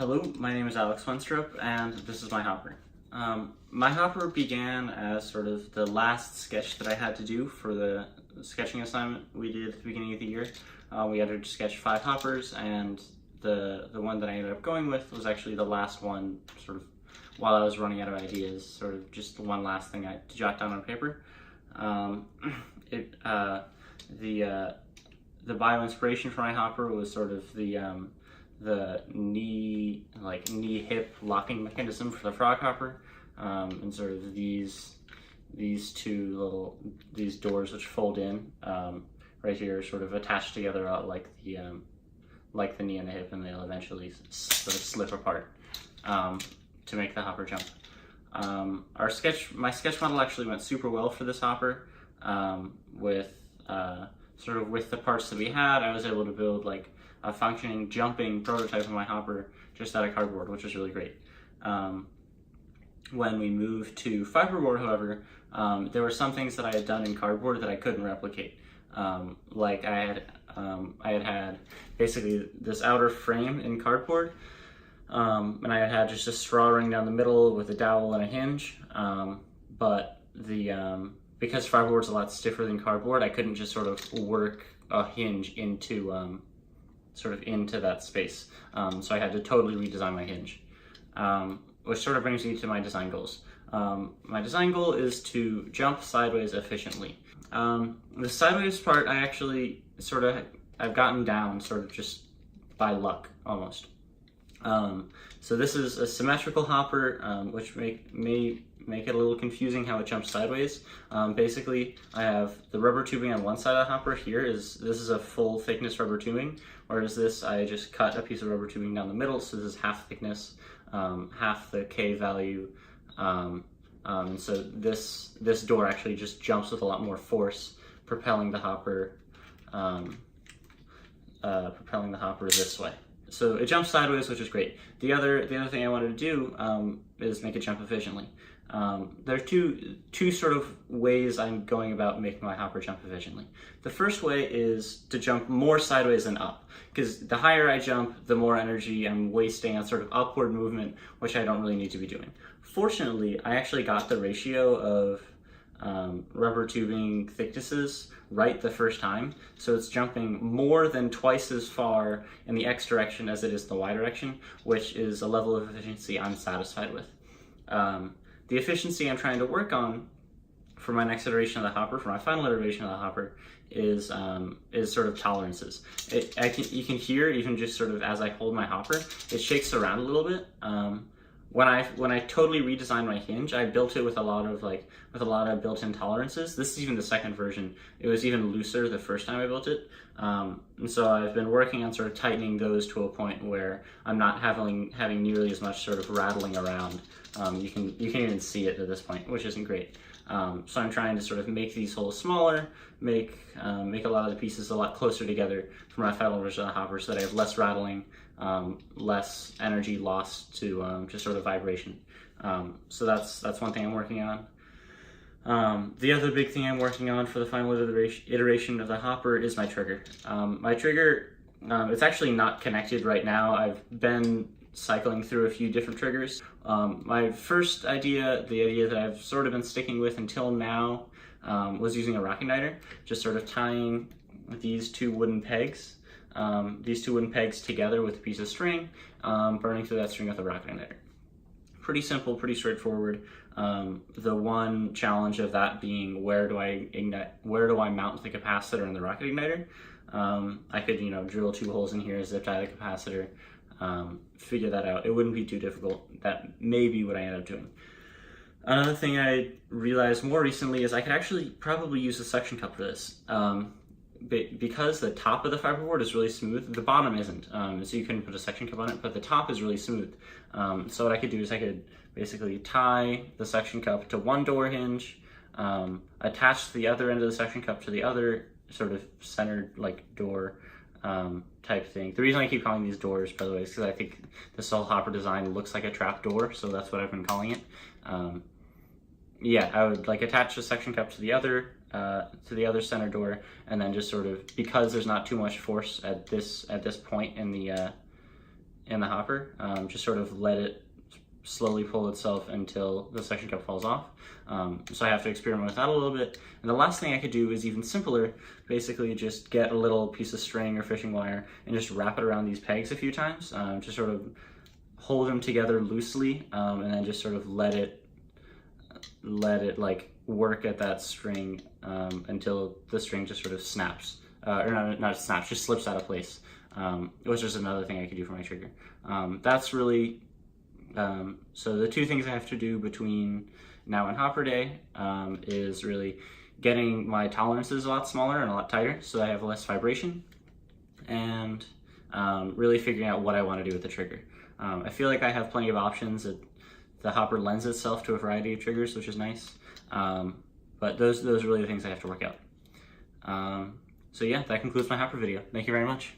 Hello, my name is Alex Wenstrup, and this is my hopper. My hopper began as sort of the last sketch that I had to do for the sketching assignment we did at the beginning of the year. We had to sketch 5 hoppers, and the one that I ended up going with was actually the last one, sort of while I was running out of ideas, sort of just the one last thing I had to jot down on paper. The bio inspiration for my hopper was sort of the knee hip locking mechanism for the frog hopper, and sort of these doors which fold in right here, sort of attached together like the knee and the hip, and they'll eventually sort of slip apart to make the hopper jump. My sketch model actually went super well for this hopper. With the parts that we had, I was able to build like a functioning jumping prototype of my hopper just out of cardboard, which was really great. When we moved to fiberboard, however, there were some things that I had done in cardboard that I couldn't replicate. Like I had basically this outer frame in cardboard, and I had just a straw ring down the middle with a dowel and a hinge. Because fiberboard's a lot stiffer than cardboard, I couldn't just sort of work a hinge into that space. So I had to totally redesign my hinge, which sort of brings me to my design goals. My design goal is to jump sideways efficiently. The sideways part I've gotten down sort of just by luck almost. So this is a symmetrical hopper, which may make it a little confusing how it jumps sideways. Basically, I have the rubber tubing on one side of the hopper. This is a full thickness rubber tubing, whereas this, I just cut a piece of rubber tubing down the middle, so this is half thickness, half the K value. So this door actually just jumps with a lot more force, propelling the hopper this way. So it jumps sideways, which is great. The other thing I wanted to do is make it jump efficiently. There are two sort of ways I'm going about making my hopper jump efficiently. The first way is to jump more sideways than up, because the higher I jump, the more energy I'm wasting on sort of upward movement, which I don't really need to be doing. Fortunately, I actually got the ratio of rubber tubing thicknesses right the first time, so it's jumping more than twice as far in the X direction as it is the Y direction, which is a level of efficiency I'm satisfied with. The efficiency I'm trying to work on for my next iteration of the hopper, for my final iteration of the hopper, is sort of tolerances. You can hear, even just sort of as I hold my hopper, it shakes around a little bit. When I totally redesigned my hinge, I built it with a lot of built-in tolerances. This is even the second version. It was even looser the first time I built it. And so I've been working on sort of tightening those to a point where I'm not having nearly as much sort of rattling around. You can even see it at this point, which isn't great. So I'm trying to sort of make these holes smaller, make a lot of the pieces a lot closer together for my final version of the hopper, so that I have less rattling, less energy lost to just sort of vibration. So that's one thing I'm working on. The other big thing I'm working on for the final iteration of the hopper is my trigger. My trigger, it's actually not connected right now. I've been cycling through a few different triggers. My first idea, the idea that I've sort of been sticking with until now, was using a rock igniter, just sort of tying these two wooden pegs together with a piece of string, burning through that string with a rock igniter. Pretty simple, pretty straightforward. The one challenge of that being, where do I mount the capacitor in the rocket igniter? I could, drill 2 holes in here, zip tie the capacitor, figure that out. It wouldn't be too difficult. That may be what I end up doing. Another thing I realized more recently is I could actually probably use a suction cup for this. Because the top of the fiberboard is really smooth, the bottom isn't, so you couldn't put a suction cup on it, but the top is really smooth. So what I could do is I could basically tie the suction cup to one door hinge, attach the other end of the suction cup to the other sort of centered door type thing. The reason I keep calling these doors, by the way, is because I think this whole hopper design looks like a trap door, so that's what I've been calling it. I would attach the suction cup to the other center door, and then just sort of, because there's not too much force at this point in in the hopper. Just sort of let it slowly pull itself until the suction cup falls off. So I have to experiment with that a little bit. And the last thing I could do is even simpler. Basically just get a little piece of string or fishing wire and just wrap it around these pegs a few times to sort of hold them together loosely, and then just sort of let it like work at that string until the string just sort of snaps, or not snaps, just slips out of place, which is another thing I could do for my trigger. That's really, so the two things I have to do between now and hopper day is really getting my tolerances a lot smaller and a lot tighter so I have less vibration, and really figuring out what I want to do with the trigger. I feel like I have plenty of options. The hopper lends itself to a variety of triggers, which is nice. But those are really the things I have to work out. So yeah, that concludes my hopper video. Thank you very much.